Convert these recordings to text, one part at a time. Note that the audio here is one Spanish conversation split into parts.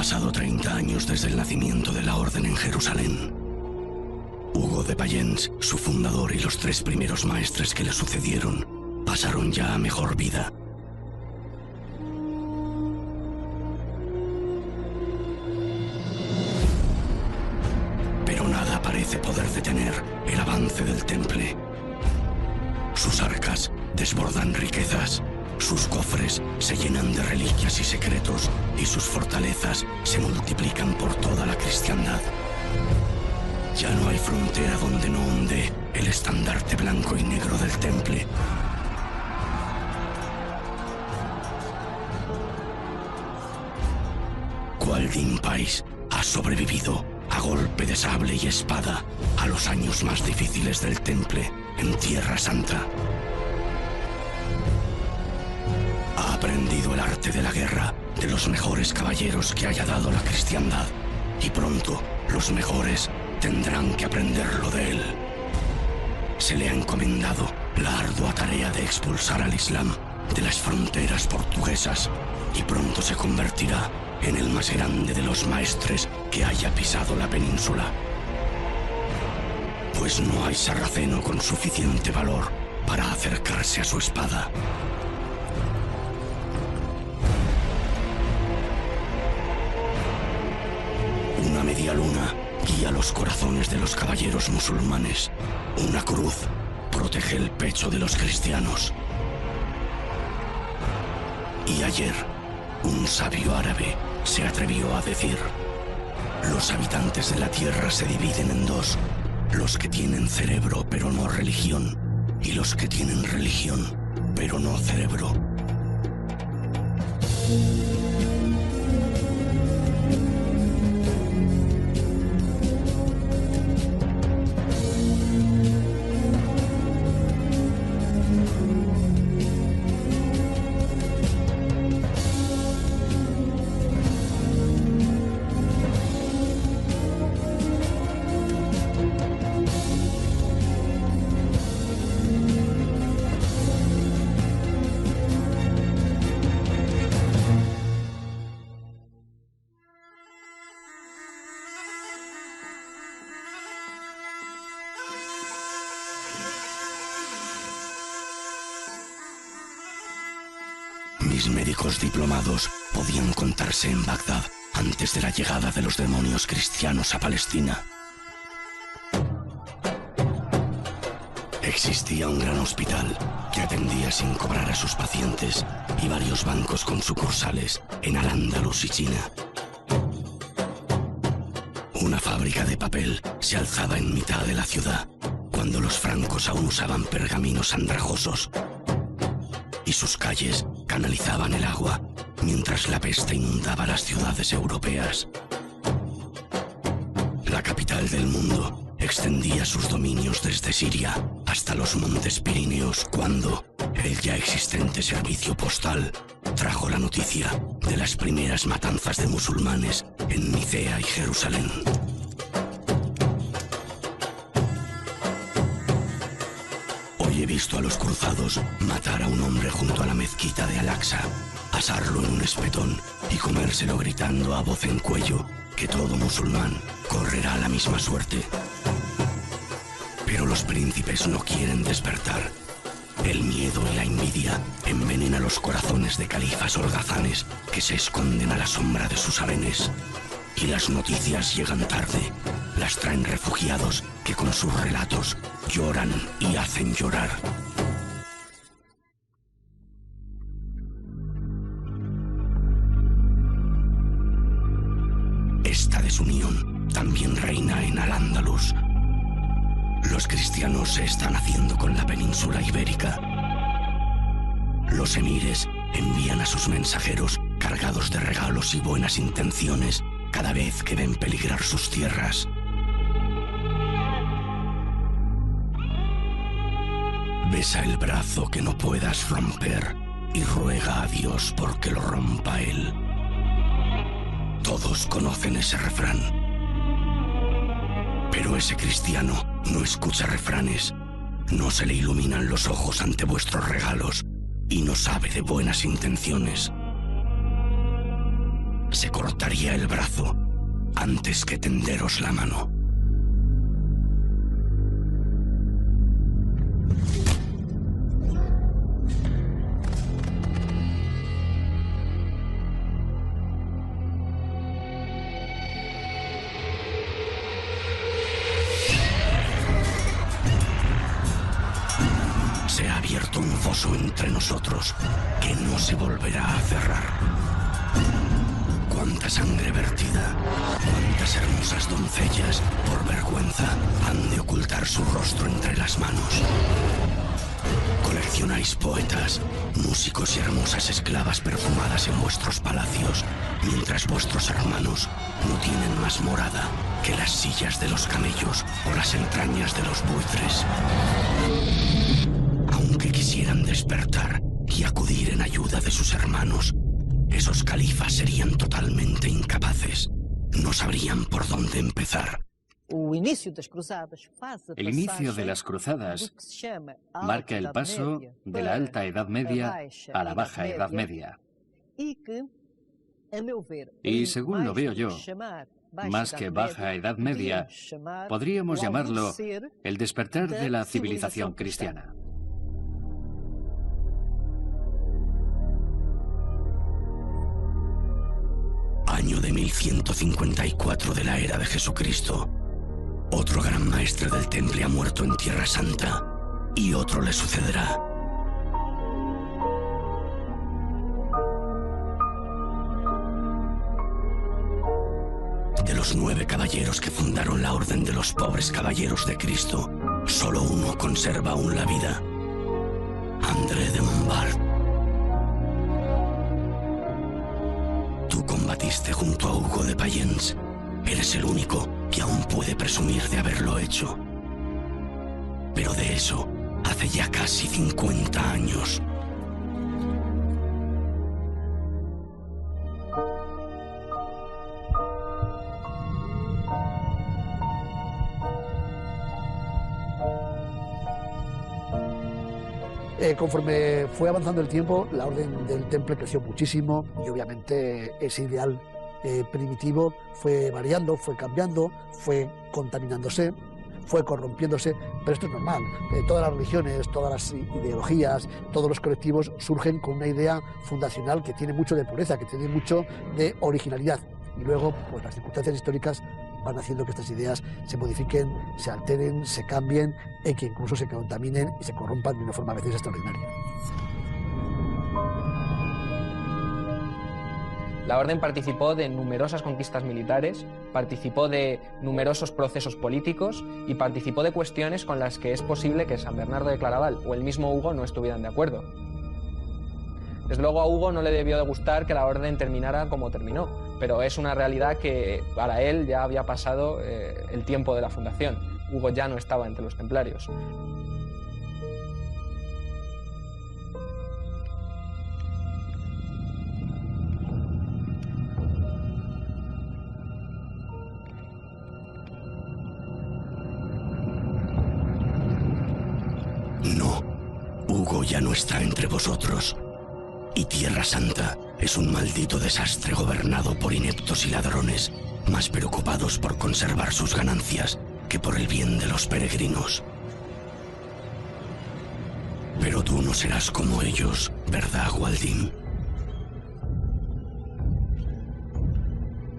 pasado 30 años desde el nacimiento de la Orden en Jerusalén. Hugo de Payens, su fundador, y los 3 primeros maestres que le sucedieron pasaron ya a mejor vida. Pero nada parece poder detener el avance del Temple. Sus arcas desbordan riquezas, sus cofres se llenan de reliquias y secretos, y sus fortalezas se multiplican por toda la cristiandad. Ya no hay frontera donde no onde el estandarte blanco y negro del Temple. Gualdin Pais ha sobrevivido a golpe de sable y espada a los años más difíciles del Temple en Tierra Santa. Ha aprendido el arte de la guerra de los mejores caballeros que haya dado la cristiandad, y pronto los mejores tendrán que aprenderlo de él. Se le ha encomendado la ardua tarea de expulsar al Islam de las fronteras portuguesas, y pronto se convertirá en el más grande de los maestres que haya pisado la península. Pues no hay sarraceno con suficiente valor para acercarse a su espada. Una media luna guía los corazones de los caballeros musulmanes. Una cruz protege el pecho de los cristianos. Y ayer, un sabio árabe se atrevió a decir: los habitantes de la tierra se dividen en 2, los que tienen cerebro pero no religión, y los que tienen religión pero no cerebro. Mis médicos diplomados podían contarse en Bagdad antes de la llegada de los demonios cristianos a Palestina. Existía un gran hospital que atendía sin cobrar a sus pacientes, y varios bancos con sucursales en Al-Ándalus y China. Una fábrica de papel se alzaba en mitad de la ciudad, cuando los francos aún usaban pergaminos andrajosos, y sus calles canalizaban el agua mientras la peste inundaba las ciudades europeas. La capital del mundo extendía sus dominios desde Siria hasta los montes Pirineos cuando el ya existente servicio postal trajo la noticia de las primeras matanzas de musulmanes en Nicea y Jerusalén. Hoy he visto a los cruzados matar a un hombre junto a la mezquita de Al-Aqsa, asarlo en un espetón y comérselo gritando a voz en cuello que todo musulmán correrá la misma suerte. Pero los príncipes no quieren despertar. El miedo y la envidia envenenan los corazones de califas holgazanes que se esconden a la sombra de sus harenes. Y las noticias llegan tarde. Las traen refugiados que con sus relatos lloran y hacen llorar. Esta desunión también reina en Al-Ándalus. Los cristianos se están haciendo con la península ibérica. Los emires envían a sus mensajeros cargados de regalos y buenas intenciones cada vez que ven peligrar sus tierras. Besa el brazo que no puedas romper y ruega a Dios porque lo rompa Él. Todos conocen ese refrán. Pero ese cristiano no escucha refranes, no se le iluminan los ojos ante vuestros regalos y no sabe de buenas intenciones. se cortaría el brazo antes que tenderos la mano. Se ha abierto un foso entre nosotros que no se volverá a cerrar. Cuánta sangre vertida, cuántas hermosas doncellas, por vergüenza, han de ocultar su rostro entre las manos. Coleccionáis poetas, músicos y hermosas esclavas perfumadas en vuestros palacios, mientras vuestros hermanos no tienen más morada que las sillas de los camellos o las entrañas de los buitres. Aunque quisieran despertar y acudir en ayuda de sus hermanos, esos califas serían totalmente incapaces. No sabrían por dónde empezar. El inicio de las cruzadas marca el paso de la Alta Edad Media a la Baja Edad Media. Y según lo veo yo, más que Baja Edad Media, podríamos llamarlo el despertar de la civilización cristiana. Año de 1154 de la era de Jesucristo. Otro gran maestre del temple ha muerto en Tierra Santa, y otro le sucederá. De los 9 caballeros que fundaron la Orden de los Pobres Caballeros de Cristo, solo uno conserva aún la vida: André de Montbard. Tú combatiste junto a Hugo de Payens. Eres el único que aún puede presumir de haberlo hecho. Pero de eso hace ya casi 50 años. Conforme fue avanzando el tiempo, la Orden del Temple creció muchísimo y obviamente ese ideal primitivo fue variando, fue cambiando, fue contaminándose, fue corrompiéndose, pero esto es normal. Todas las religiones, todas las ideologías, todos los colectivos surgen con una idea fundacional que tiene mucho de pureza, que tiene mucho de originalidad. Y luego, pues las circunstancias históricas van haciendo que estas ideas se modifiquen, se alteren, se cambien y que incluso se contaminen y se corrompan de una forma a veces extraordinaria. La Orden participó de numerosas conquistas militares, participó de numerosos procesos políticos y participó de cuestiones con las que es posible que San Bernardo de Claraval o el mismo Hugo no estuvieran de acuerdo. Desde luego a Hugo no le debió de gustar que la Orden terminara como terminó, pero es una realidad que para él ya había pasado el tiempo de la fundación. Hugo ya no estaba entre los templarios. No, Hugo ya no está entre vosotros. Y Tierra Santa es un maldito desastre gobernado por ineptos y ladrones, más preocupados por conservar sus ganancias que por el bien de los peregrinos. Pero tú no serás como ellos, ¿verdad, Gualdín?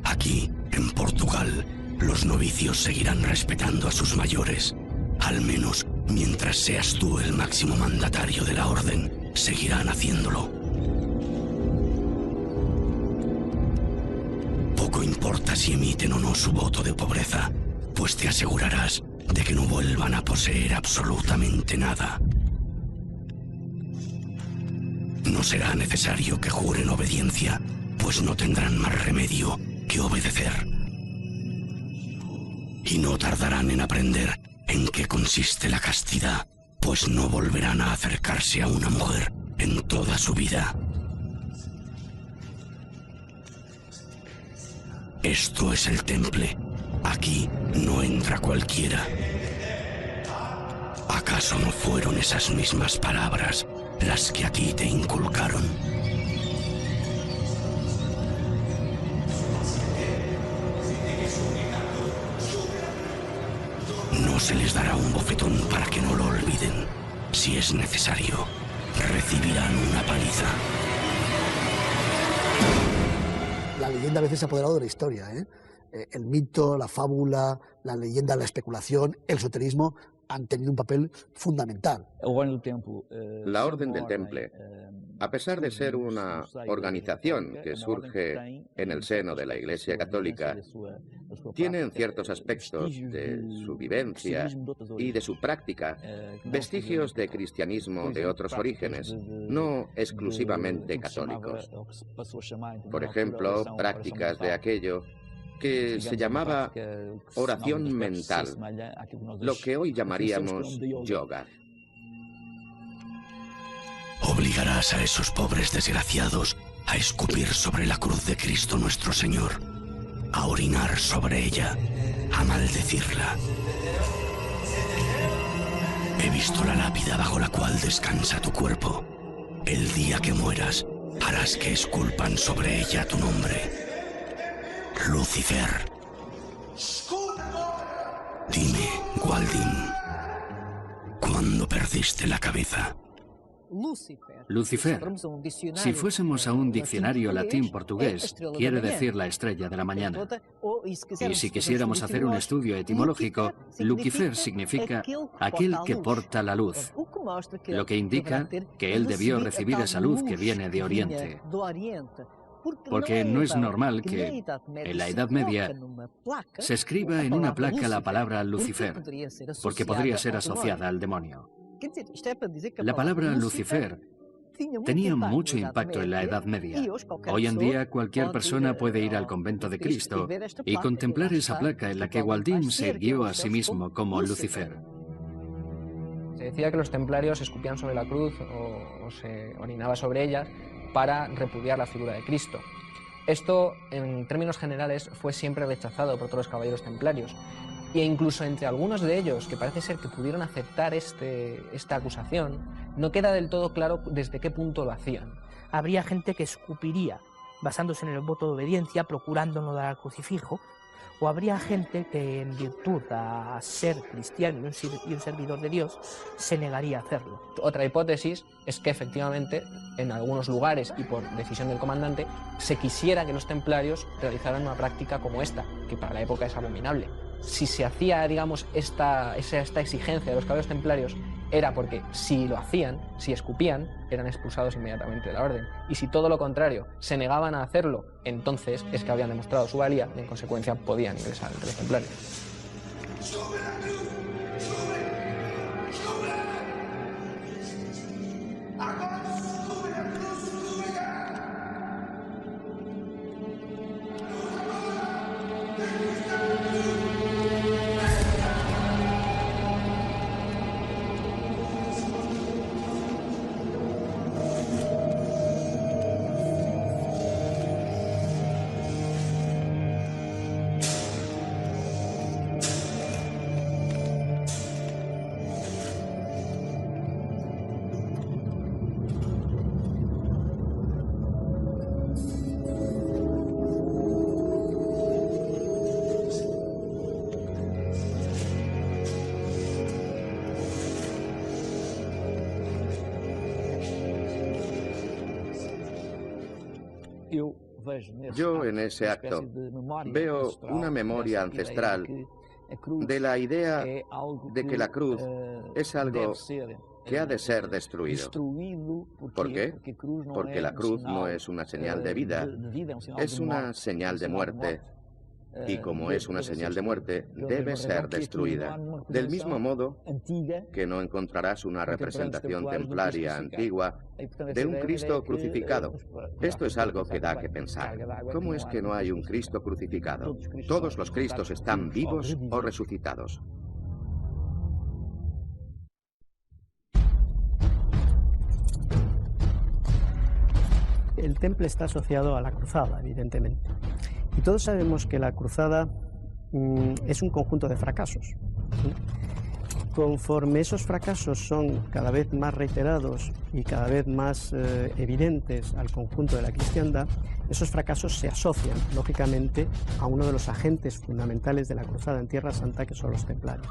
Aquí, en Portugal, los novicios seguirán respetando a sus mayores. Al menos, mientras seas tú el máximo mandatario de la Orden, seguirán haciéndolo. Poco importa si emiten o no su voto de pobreza, pues te asegurarás de que no vuelvan a poseer absolutamente nada. No será necesario que juren obediencia, pues no tendrán más remedio que obedecer. Y no tardarán en aprender en qué consiste la castidad, pues no volverán a acercarse a una mujer en toda su vida. Esto es el temple. Aquí no entra cualquiera. ¿Acaso no fueron esas mismas palabras las que a ti te inculcaron? No se les dará un bofetón para que no lo olviden. Si es necesario, recibirán una paliza. La leyenda a veces se ha apoderado de la historia, ¿eh? El mito, la fábula, la leyenda, la especulación, el esoterismo han tenido un papel fundamental. La Orden del Temple, a pesar de ser una organización que surge en el seno de la Iglesia Católica, tiene en ciertos aspectos de su vivencia y de su práctica vestigios de cristianismo de otros orígenes, no exclusivamente católicos. Por ejemplo, prácticas de aquello que se llamaba oración mental, lo que hoy llamaríamos yoga. Obligarás a esos pobres desgraciados a escupir sobre la cruz de Cristo nuestro Señor, a orinar sobre ella, a maldecirla. He visto la lápida bajo la cual descansa tu cuerpo. El día que mueras, harás que esculpan sobre ella tu nombre. Lucifer. Dime, Gwaldin, ¿cuándo perdiste la cabeza? Lucifer, si fuésemos a un diccionario latín-portugués, quiere decir la estrella de la mañana. Y si quisiéramos hacer un estudio etimológico, Lucifer significa aquel que porta la luz, lo que indica que él debió recibir esa luz que viene de Oriente. Porque no es normal que, en la Edad Media, se escriba en una placa la palabra Lucifer, porque podría ser asociada al demonio. La palabra Lucifer tenía mucho impacto en la Edad Media. Hoy en día cualquier persona puede ir al convento de Cristo y contemplar esa placa en la que Gwaldin se guió a sí mismo como Lucifer. Se decía que los templarios escupían sobre la cruz o se orinaba sobre ella para repudiar la figura de Cristo. Esto, en términos generales, fue siempre rechazado por todos los caballeros templarios. E incluso entre algunos de ellos, que parece ser que pudieron aceptar esta acusación, no queda del todo claro desde qué punto lo hacían. Habría gente que escupiría, basándose en el voto de obediencia, procurando no dar al crucifijo, o habría gente que, en virtud a ser cristiano y un servidor de Dios, se negaría a hacerlo. Otra hipótesis es que efectivamente, en algunos lugares y por decisión del comandante, se quisiera que los templarios realizaran una práctica como esta, que para la época es abominable. Si se hacía, digamos, esta exigencia de los caballeros templarios, era porque si lo hacían, si escupían, eran expulsados inmediatamente de la orden. Y si todo lo contrario, se negaban a hacerlo, entonces es que habían demostrado su valía y en consecuencia podían ingresar entre los templarios. Yo en ese acto veo una memoria ancestral de la idea de que la cruz es algo que ha de ser destruido. ¿Por qué? Porque la cruz no es una señal de vida, es una señal de muerte. Y como es una señal de muerte, debe ser destruida. Del mismo modo que no encontrarás una representación templaria antigua de un Cristo crucificado. Esto es algo que da que pensar. ¿Cómo es que no hay un Cristo crucificado? Todos los Cristos están vivos o resucitados. El temple está asociado a la cruzada, evidentemente. Y todos sabemos que la cruzada es un conjunto de fracasos. Conforme esos fracasos son cada vez más reiterados y cada vez más evidentes al conjunto de la cristiandad, esos fracasos se asocian, lógicamente, a uno de los agentes fundamentales de la cruzada en Tierra Santa, que son los templarios.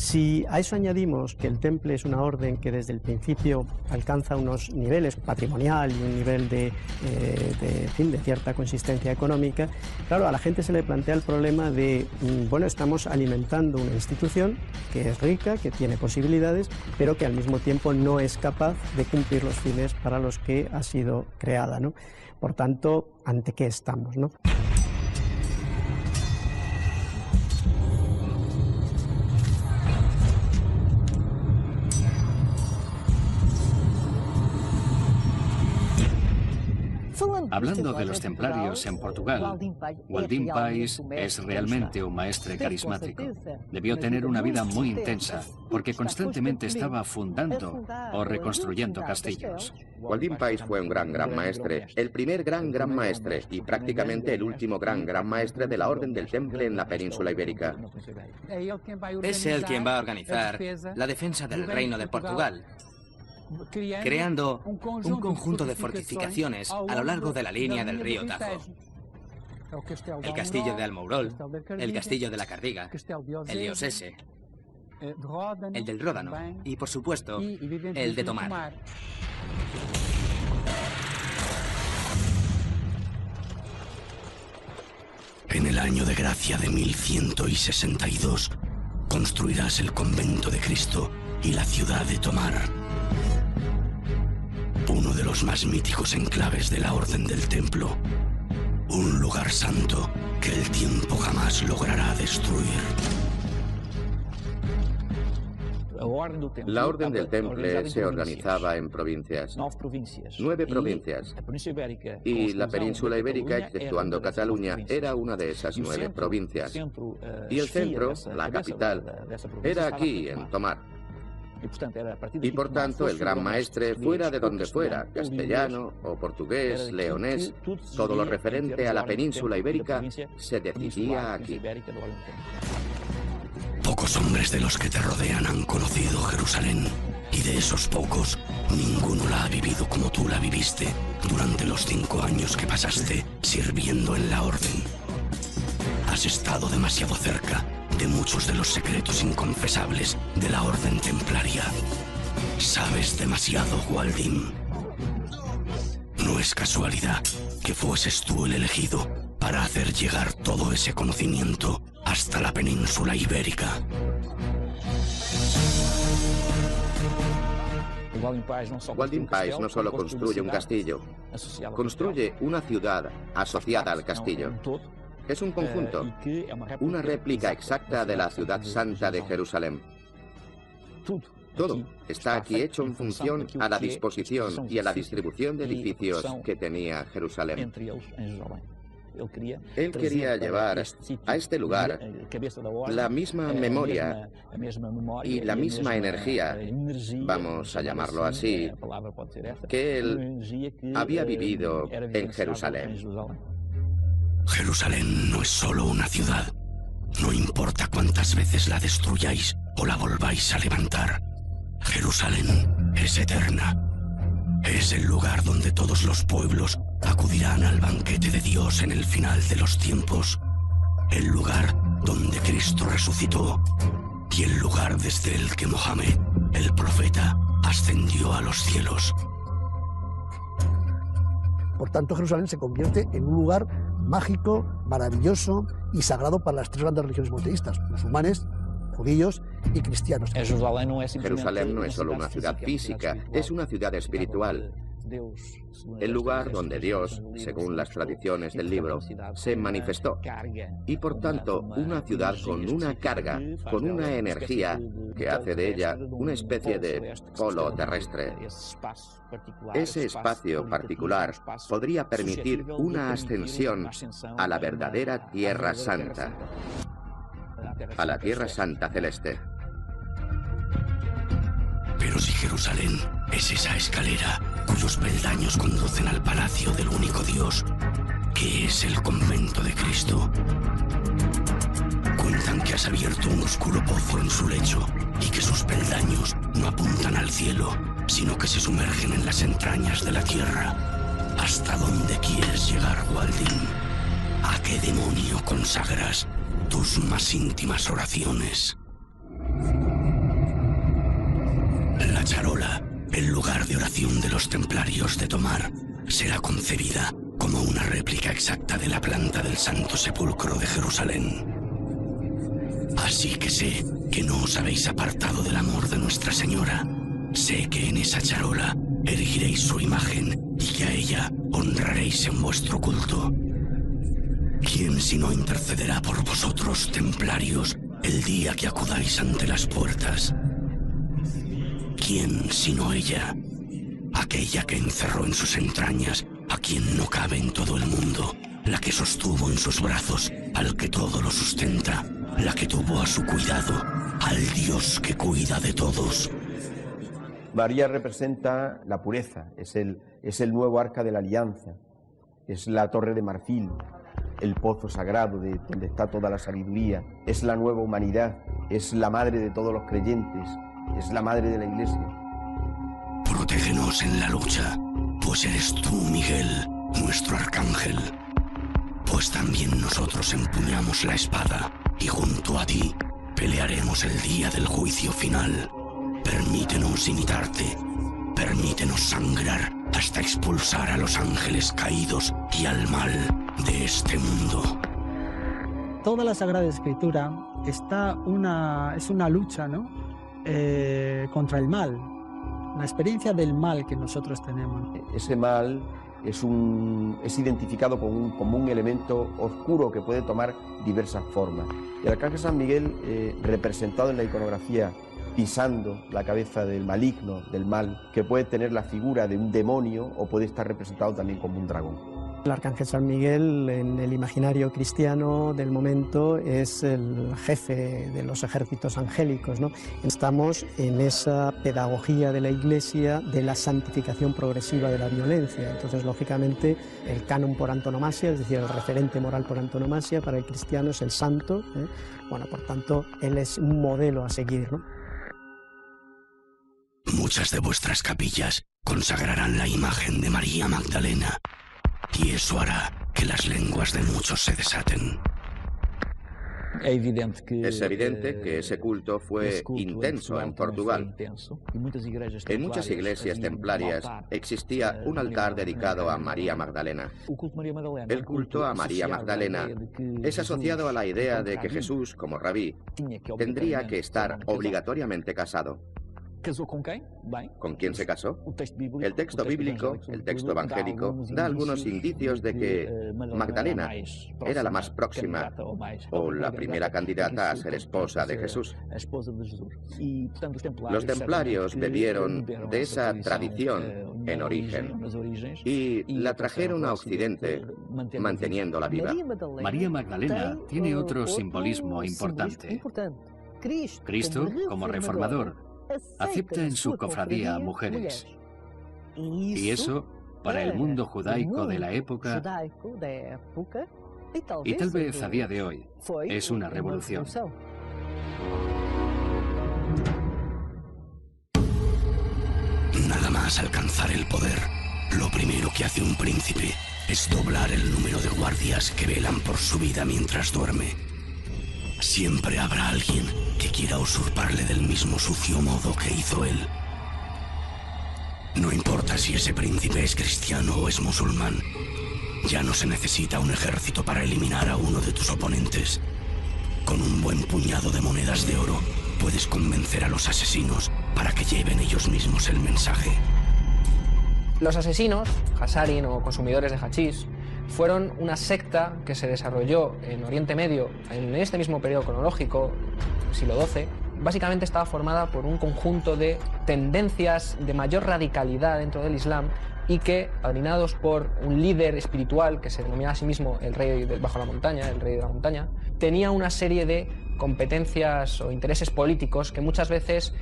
Si a eso añadimos que el Temple es una orden que desde el principio alcanza unos niveles patrimonial y un nivel de cierta consistencia económica, claro, a la gente se le plantea el problema de, bueno, estamos alimentando una institución que es rica, que tiene posibilidades, pero que al mismo tiempo no es capaz de cumplir los fines para los que ha sido creada, ¿no? Por tanto, ¿ante qué estamos, no? Hablando de los templarios en Portugal, Waldim Pais es realmente un maestre carismático. Debió tener una vida muy intensa, porque constantemente estaba fundando o reconstruyendo castillos. Waldim Pais fue un gran maestre, el primer gran maestre y prácticamente el último gran maestre de la Orden del Temple en la península ibérica. Es él quien va a organizar la defensa del Reino de Portugal, creando un conjunto de fortificaciones a lo largo de la línea del río Tajo. El castillo de Almourol, el castillo de la Cardiga, el de Osese, el del Ródano y, por supuesto, el de Tomar. En el año de gracia de 1162, construirás el convento de Cristo y la ciudad de Tomar, uno de los más míticos enclaves de la Orden del Templo, un lugar santo que el tiempo jamás logrará destruir. La Orden del Temple se organizaba en provincias, 9 provincias, y la península ibérica, exceptuando Cataluña, era una de esas 9 provincias. Y el centro, la capital, era aquí, en Tomar. Y por tanto, el gran maestre, fuera de donde fuera, castellano o portugués, leonés, todo lo referente a la península ibérica, se decidía aquí. Pocos hombres de los que te rodean han conocido Jerusalén, y de esos pocos, ninguno la ha vivido como tú la viviste durante los 5 años que pasaste sirviendo en la Orden. Has estado demasiado cerca de muchos de los secretos inconfesables de la Orden Templaria. Sabes demasiado, Waldim. No es casualidad que fueses tú el elegido para hacer llegar todo ese conocimiento hasta la península ibérica. Waldim Pais no solo construye un castillo, construye una ciudad asociada al castillo. Es un conjunto, una réplica exacta de la ciudad santa de Jerusalén. Todo está aquí hecho en función a la disposición y a la distribución de edificios que tenía Jerusalén. Él quería llevar a este lugar la misma memoria y la misma energía, vamos a llamarlo así, que él había vivido en Jerusalén. Jerusalén no es solo una ciudad. No importa cuántas veces la destruyáis o la volváis a levantar. Jerusalén es eterna. Es el lugar donde todos los pueblos acudirán al banquete de Dios en el final de los tiempos. El lugar donde Cristo resucitó. Y el lugar desde el que Mohammed, el profeta, ascendió a los cielos. Por tanto, Jerusalén se convierte en un lugar mágico, maravilloso y sagrado para las 3 grandes religiones monoteístas, musulmanes, judíos y cristianos. Jerusalén no es solo una ciudad física, es una ciudad espiritual. El lugar donde Dios, según las tradiciones del libro, se manifestó. Y por tanto, una ciudad con una carga, con una energía que hace de ella una especie de polo terrestre. Ese espacio particular podría permitir una ascensión a la verdadera Tierra Santa, a la Tierra Santa Celeste. Pero si Jerusalén es esa escalera cuyos peldaños conducen al palacio del único Dios, que es el convento de Cristo, cuentan que has abierto un oscuro pozo en su lecho y que sus peldaños no apuntan al cielo, sino que se sumergen en las entrañas de la tierra. ¿Hasta dónde quieres llegar, Waldim? ¿A qué demonio consagras tus más íntimas oraciones? el lugar de oración de los templarios de Tomar será concebida como una réplica exacta de la planta del Santo Sepulcro de Jerusalén. Así que sé que no os habéis apartado del amor de Nuestra Señora. Sé que en esa charola erigiréis su imagen y que a ella honraréis en vuestro culto. ¿Quién sino intercederá por vosotros, templarios, el día que acudáis ante las puertas? ¿Quién sino ella, aquella que encerró en sus entrañas a quien no cabe en todo el mundo, la que sostuvo en sus brazos al que todo lo sustenta, la que tuvo a su cuidado al Dios que cuida de todos? María representa la pureza, es el nuevo arca de la alianza, es la torre de marfil, el pozo sagrado de donde está toda la sabiduría, es la nueva humanidad, es la madre de todos los creyentes, es la madre de la Iglesia. Protégenos en la lucha, pues eres tú, Miguel, nuestro arcángel. Pues también nosotros empuñamos la espada y junto a ti pelearemos el día del juicio final. Permítenos imitarte, permítenos sangrar hasta expulsar a los ángeles caídos y al mal de este mundo. Toda la Sagrada Escritura es una lucha, ¿no? Contra el mal, la experiencia del mal que nosotros tenemos. Ese mal es identificado como un elemento oscuro que puede tomar diversas formas. Y el arcángel San Miguel, representado en la iconografía, pisando la cabeza del maligno, del mal, que puede tener la figura de un demonio o puede estar representado también como un dragón. El arcángel San Miguel en el imaginario cristiano del momento es el jefe de los ejércitos angélicos, ¿no? Estamos en esa pedagogía de la Iglesia de la santificación progresiva de la violencia. Entonces, lógicamente, el canon por antonomasia, es decir, el referente moral por antonomasia para el cristiano es el santo, ¿eh? Bueno, por tanto, él es un modelo a seguir, ¿no? Muchas de vuestras capillas consagrarán la imagen de María Magdalena, y eso hará que las lenguas de muchos se desaten. Es evidente que ese culto fue intenso en Portugal. En muchas iglesias templarias existía un altar dedicado a María Magdalena. El culto a María Magdalena es asociado a la idea de que Jesús, como rabí, tendría que estar obligatoriamente casado. ¿Con quién se casó? El texto bíblico, el texto evangélico, da algunos indicios de que Magdalena era la más próxima o la primera candidata a ser esposa de Jesús. Los templarios bebieron de esa tradición en origen y la trajeron a Occidente, manteniéndola viva. María Magdalena tiene otro simbolismo importante. Cristo, como reformador, acepta en su cofradía a mujeres. Y eso, para el mundo judaico de la época, y tal vez a día de hoy, es una revolución. Nada más alcanzar el poder, lo primero que hace un príncipe es doblar el número de guardias que velan por su vida mientras duerme. Siempre habrá alguien que quiera usurparle del mismo sucio modo que hizo él. No importa si ese príncipe es cristiano o es musulmán, ya no se necesita un ejército para eliminar a uno de tus oponentes. Con un buen puñado de monedas de oro puedes convencer a los asesinos para que lleven ellos mismos el mensaje. Los asesinos, hasarin o consumidores de hachís, fueron una secta que se desarrolló en Oriente Medio en este mismo periodo cronológico, siglo XII. Básicamente estaba formada por un conjunto de tendencias de mayor radicalidad dentro del Islam y que, padrinados por un líder espiritual que se denomina a sí mismo el rey bajo la montaña, el rey de la montaña, tenía una serie de competencias o intereses políticos que muchas veces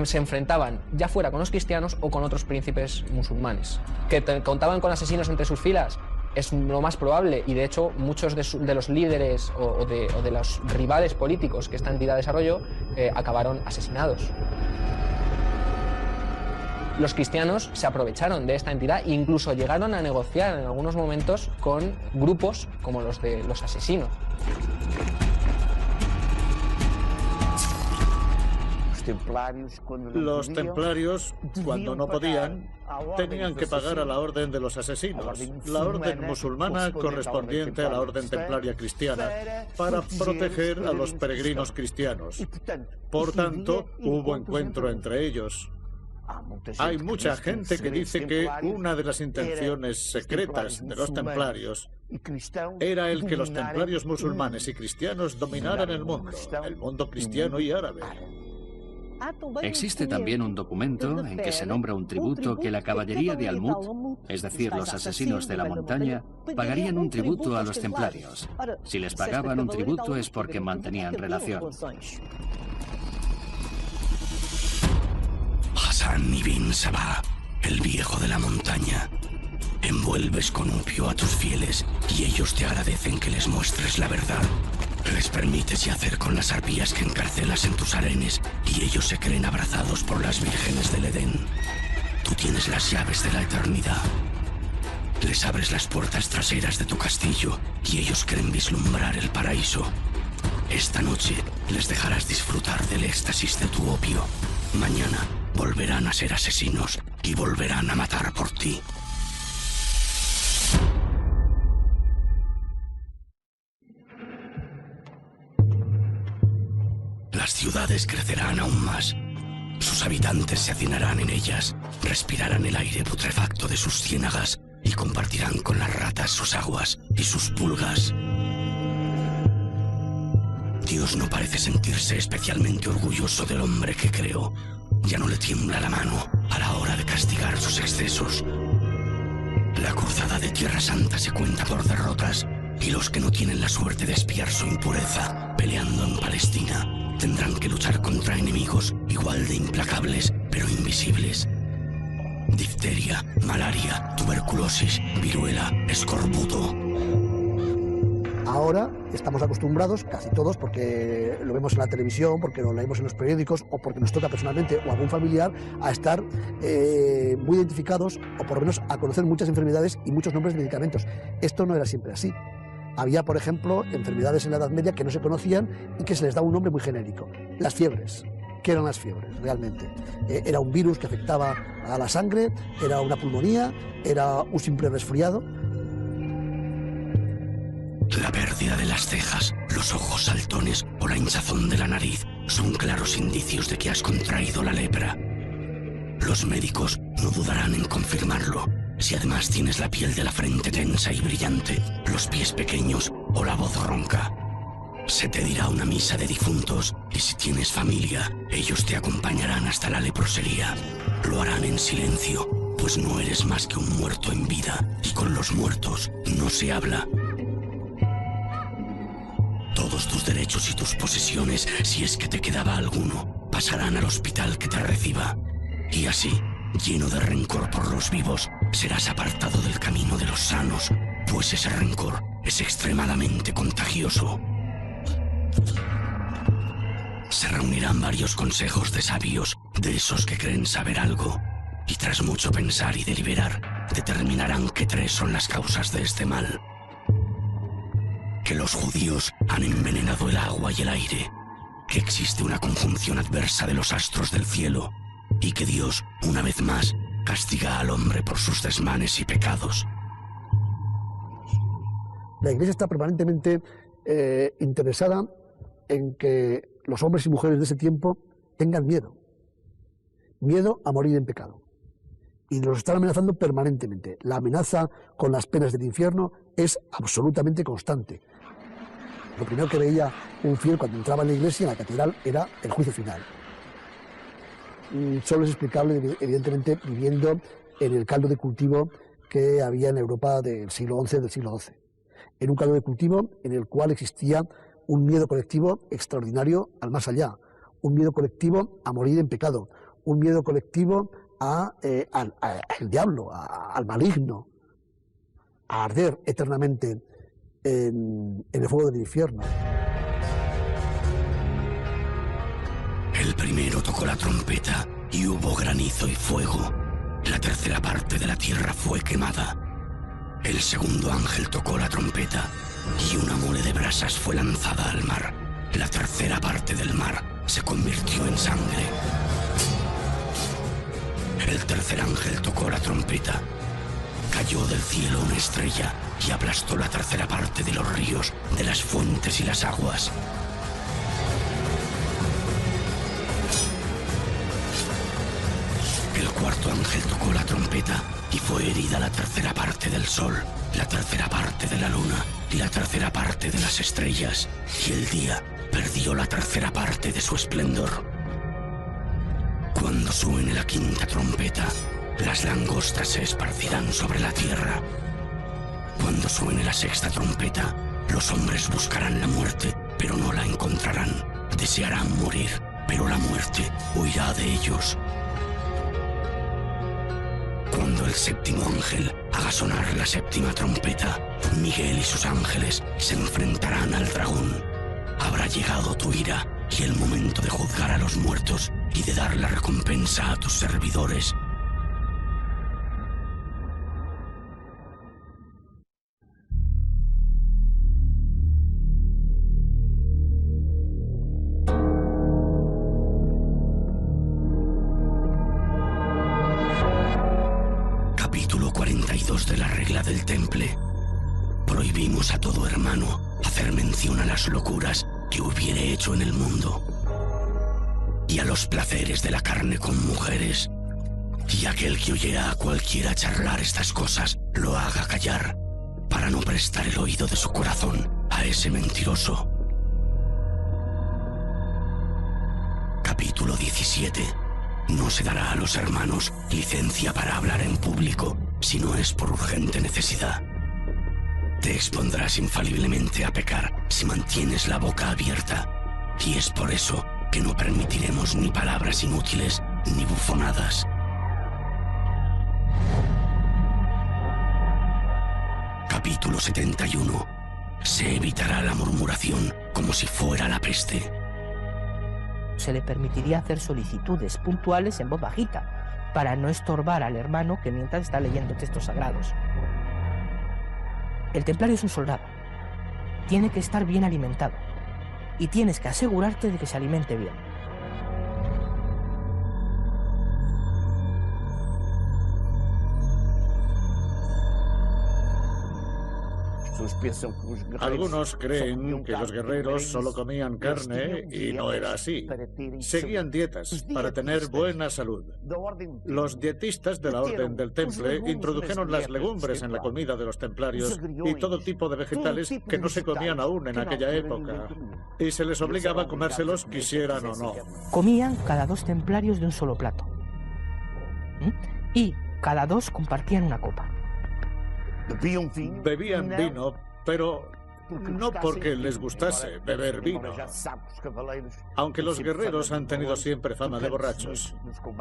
se enfrentaban ya fuera con los cristianos o con otros príncipes musulmanes. ¿Que contaban con asesinos entre sus filas? Es lo más probable, y de hecho muchos de los líderes o de los rivales políticos que esta entidad desarrolló acabaron asesinados. Los cristianos se aprovecharon de esta entidad e incluso llegaron a negociar en algunos momentos con grupos como los de los asesinos. Los templarios, cuando no podían, tenían que pagar a la orden de los asesinos, la orden musulmana correspondiente a la orden templaria cristiana, para proteger a los peregrinos cristianos. Por tanto, hubo encuentro entre ellos. Hay mucha gente que dice que una de las intenciones secretas de los templarios era el que los templarios musulmanes y cristianos dominaran el mundo cristiano y árabe. Existe también un documento en que se nombra un tributo que la caballería de Almut, es decir, los asesinos de la montaña, pagarían un tributo a los templarios. Si les pagaban un tributo es porque mantenían relación. Hassan ibn Sabah, el viejo de la montaña. Envuelves con opio a tus fieles y ellos te agradecen que les muestres la verdad. Les permites yacer con las arpías que encarcelas en tus harenes y ellos se creen abrazados por las vírgenes del Edén. Tú tienes las llaves de la eternidad. Les abres las puertas traseras de tu castillo y ellos creen vislumbrar el paraíso. Esta noche les dejarás disfrutar del éxtasis de tu opio. Mañana volverán a ser asesinos y volverán a matar por ti. Las ciudades crecerán aún más. Sus habitantes se hacinarán en ellas, respirarán el aire putrefacto de sus ciénagas y compartirán con las ratas sus aguas y sus pulgas. Dios no parece sentirse especialmente orgulloso del hombre que creó. Ya no le tiembla la mano a la hora de castigar sus excesos. La cruzada de Tierra Santa se cuenta por derrotas y los que no tienen la suerte de espiar su impureza peleando en Palestina tendrán que luchar contra enemigos igual de implacables pero invisibles. Difteria, malaria, tuberculosis, viruela, escorbuto. Ahora estamos acostumbrados, casi todos, porque lo vemos en la televisión, porque lo leemos en los periódicos o porque nos toca personalmente o algún familiar, a estar muy identificados o por lo menos a conocer muchas enfermedades y muchos nombres de medicamentos. Esto no era siempre así. Había, por ejemplo, enfermedades en la Edad Media que no se conocían y que se les daba un nombre muy genérico. Las fiebres. ¿Qué eran las fiebres realmente? Era un virus que afectaba a la sangre, era una pulmonía, era un simple resfriado. La pérdida de las cejas, los ojos saltones o la hinchazón de la nariz son claros indicios de que has contraído la lepra. Los médicos no dudarán en confirmarlo. Si además tienes la piel de la frente tensa y brillante, los pies pequeños o la voz ronca, se te dirá una misa de difuntos y si tienes familia, ellos te acompañarán hasta la leprosería. Lo harán en silencio, pues no eres más que un muerto en vida y con los muertos no se habla. Todos tus derechos y tus posesiones, si es que te quedaba alguno, pasarán al hospital que te reciba. Y así, lleno de rencor por los vivos, serás apartado del camino de los sanos, pues ese rencor es extremadamente contagioso. Se reunirán varios consejos de sabios, de esos que creen saber algo, y tras mucho pensar y deliberar, determinarán que 3 son las causas de este mal. Que los judíos han envenenado el agua y el aire, que existe una conjunción adversa de los astros del cielo, y que Dios, una vez más, castiga al hombre por sus desmanes y pecados. La Iglesia está permanentemente interesada en que los hombres y mujeres de ese tiempo tengan miedo. Miedo a morir en pecado. Y los están amenazando permanentemente. La amenaza con las penas del infierno es absolutamente constante. Lo primero que veía un fiel cuando entraba en la iglesia, en la catedral, era el juicio final. Solo es explicable, evidentemente, viviendo en el caldo de cultivo que había en Europa del siglo XI, del siglo XII. En un caldo de cultivo en el cual existía un miedo colectivo extraordinario al más allá, un miedo colectivo a morir en pecado, un miedo colectivo al diablo, al maligno, a arder eternamente en el fuego del infierno. El primero tocó la trompeta y hubo granizo y fuego. La tercera parte de la tierra fue quemada. El segundo ángel tocó la trompeta y una mole de brasas fue lanzada al mar. La tercera parte del mar se convirtió en sangre tercer ángel tocó la trompeta. Cayó del cielo una estrella y aplastó la tercera parte de los ríos, de las fuentes y las aguas. El cuarto ángel tocó la trompeta y fue herida la tercera parte del sol, la tercera parte de la luna y la tercera parte de las estrellas, y el día perdió la tercera parte de su esplendor. Cuando suene la quinta trompeta, las langostas se esparcirán sobre la tierra. Cuando suene la sexta trompeta, los hombres buscarán la muerte, pero no la encontrarán. Desearán morir, pero la muerte huirá de ellos. Cuando el séptimo ángel haga sonar la séptima trompeta, Miguel y sus ángeles se enfrentarán al dragón. Habrá llegado tu ira y el momento de juzgar a los muertos y de dar la recompensa a tus servidores. Capítulo 42 de la regla del temple. Prohibimos a todo hermano hacer mención a las locuras que hubiere hecho en el mundo, y a los placeres de la carne con mujeres, y aquel que oyera a cualquiera charlar estas cosas, lo haga callar, para no prestar el oído de su corazón a ese mentiroso. Capítulo 17. No se dará a los hermanos licencia para hablar en público, si no es por urgente necesidad. Te expondrás infaliblemente a pecar si mantienes la boca abierta, y es por eso que no permitiremos ni palabras inútiles ni bufonadas. Capítulo 71. Se evitará la murmuración como si fuera la peste. Se le permitiría hacer solicitudes puntuales en voz bajita, para no estorbar al hermano que mientras está leyendo textos sagrados. El templario es un soldado. Tiene que estar bien alimentado. Y tienes que asegurarte de que se alimente bien. Algunos creen que los guerreros solo comían carne y no era así. Seguían dietas para tener buena salud. Los dietistas de la Orden del Temple introdujeron las legumbres en la comida de los templarios y todo tipo de vegetales que no se comían aún en aquella época. Y se les obligaba a comérselos quisieran o no. Comían cada 2 templarios de un solo plato. Y cada 2 compartían una copa. Bebían vino, pero no porque les gustase beber vino. Aunque los guerreros han tenido siempre fama de borrachos.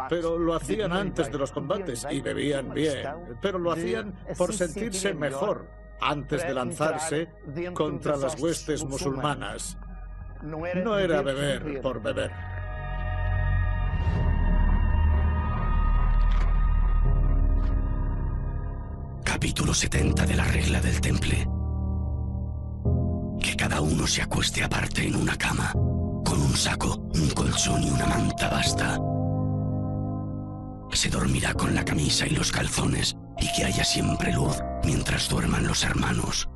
Pero lo hacían antes de los combates y bebían bien. Pero lo hacían por sentirse mejor antes de lanzarse contra las huestes musulmanas. No era beber por beber. Capítulo 70 de la regla del temple. Que cada uno se acueste aparte en una cama, con un saco, un colchón y una manta basta. Se dormirá con la camisa y los calzones, y que haya siempre luz mientras duerman los hermanos.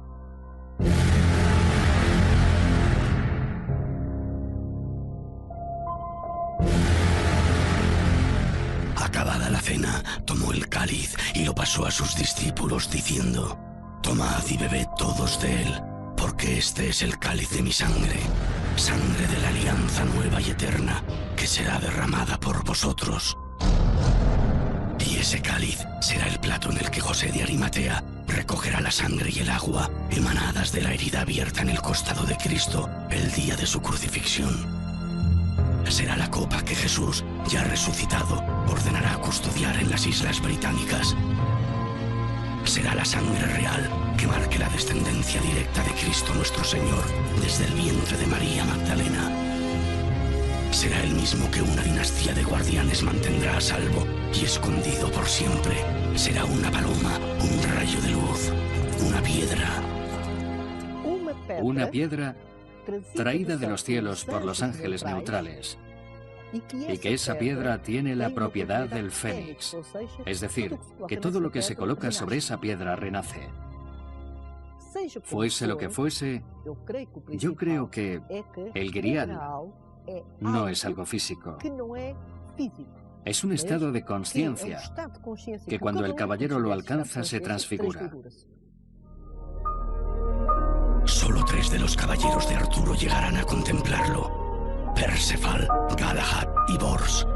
Acabada la cena, tomó el cáliz y lo pasó a sus discípulos diciendo: Tomad y bebed todos de él, porque este es el cáliz de mi sangre, sangre de la alianza nueva y eterna, que será derramada por vosotros. Y ese cáliz será el plato en el que José de Arimatea recogerá la sangre y el agua emanadas de la herida abierta en el costado de Cristo el día de su crucifixión. Será la copa que Jesús, ya resucitado, ordenará custodiar en las Islas Británicas. Será la sangre real que marque la descendencia directa de Cristo nuestro Señor desde el vientre de María Magdalena. Será el mismo que una dinastía de guardianes mantendrá a salvo y escondido por siempre. Será una paloma, un rayo de luz, una piedra. Una piedra traída de los cielos por los ángeles neutrales. y que esa piedra tiene la propiedad del fénix, es decir, que todo lo que se coloca sobre esa piedra renace. Fuese lo que fuese, yo creo que el grial no es algo físico. Es un estado de conciencia que cuando el caballero lo alcanza se transfigura. Solo 3 de los caballeros de Arturo llegarán a contemplarlo: Perceval, Galahad y Bors.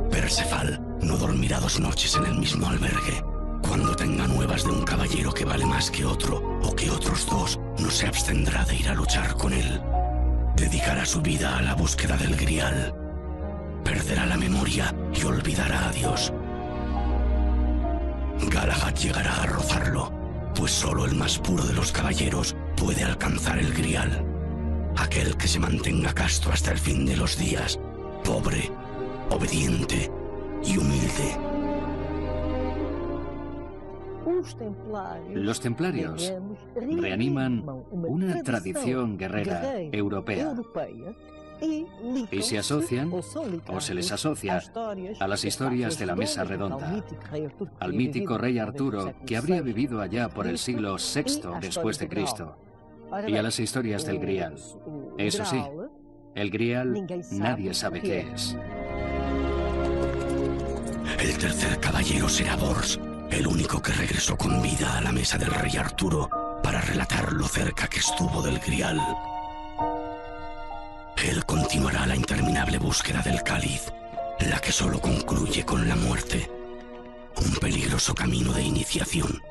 Perceval no dormirá 2 noches en el mismo albergue. Cuando tenga nuevas de un caballero que vale más que otro, o que otros 2, no se abstendrá de ir a luchar con él. Dedicará su vida a la búsqueda del grial. Perderá la memoria y olvidará a Dios. Galahad llegará a rozarlo, pues solo el más puro de los caballeros puede alcanzar el grial. Aquel que se mantenga casto hasta el fin de los días, pobre, obediente y humilde. Los templarios reaniman una tradición guerrera europea y se asocian, o se les asocia, a las historias de la Mesa Redonda, al mítico rey Arturo, que habría vivido allá por el siglo VI después de Cristo, y a las historias del grial. Eso sí, el grial nadie sabe qué es. El tercer caballero será Bors, el único que regresó con vida a la mesa del rey Arturo para relatar lo cerca que estuvo del grial. Él continuará la interminable búsqueda del cáliz, la que solo concluye con la muerte. Un peligroso camino de iniciación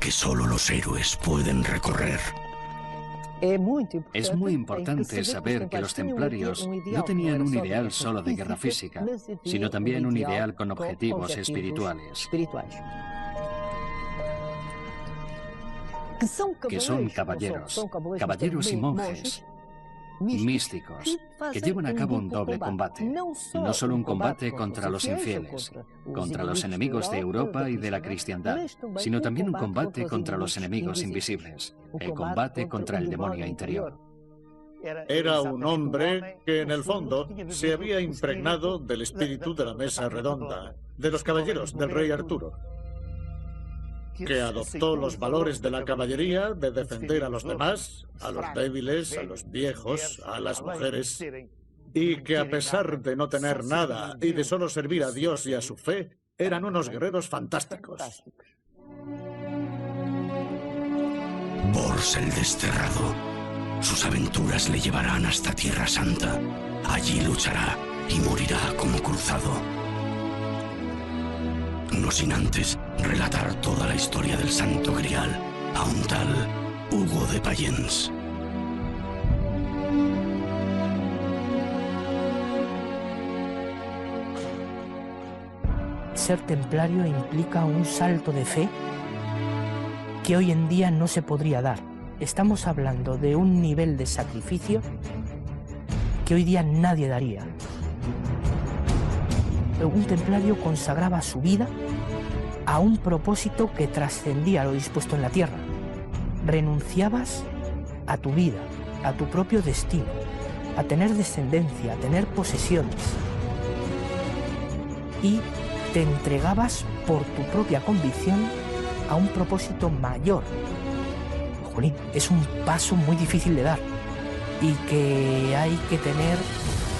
que solo los héroes pueden recorrer. Es muy importante saber que los templarios no tenían un ideal solo de guerra física, sino también un ideal con objetivos espirituales. Que son caballeros y monjes, místicos, que llevan a cabo un doble combate. No solo un combate contra los infieles, contra los enemigos de Europa y de la cristiandad, sino también un combate contra los enemigos invisibles, el combate contra el demonio interior. Era un hombre que en el fondo se había impregnado del espíritu de la Mesa Redonda, de los caballeros del rey Arturo, que adoptó los valores de la caballería, de defender a los demás, a los débiles, a los viejos, a las mujeres, y que a pesar de no tener nada y de solo servir a Dios y a su fe, eran unos guerreros fantásticos. Bors el Desterrado. Sus aventuras le llevarán hasta Tierra Santa. Allí luchará y morirá como cruzado. No sin antes relatar toda la historia del Santo Grial a un tal Hugo de Payens. Ser templario implica un salto de fe que hoy en día no se podría dar. Estamos hablando de un nivel de sacrificio que hoy día nadie daría. Un templario consagraba su vida a un propósito que trascendía lo dispuesto en la tierra. Renunciabas a tu vida, a tu propio destino, a tener descendencia, a tener posesiones, y te entregabas por tu propia convicción a un propósito mayor. Jolín, es un paso muy difícil de dar y que hay que tener,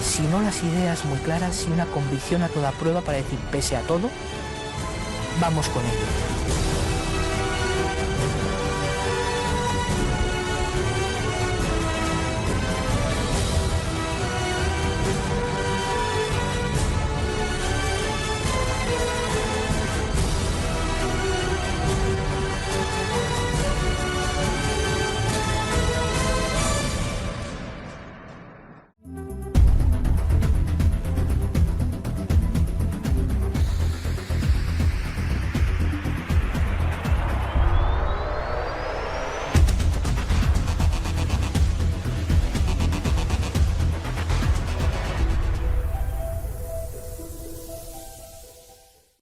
si no las ideas muy claras, y una convicción a toda prueba para decir, pese a todo, vamos con ello.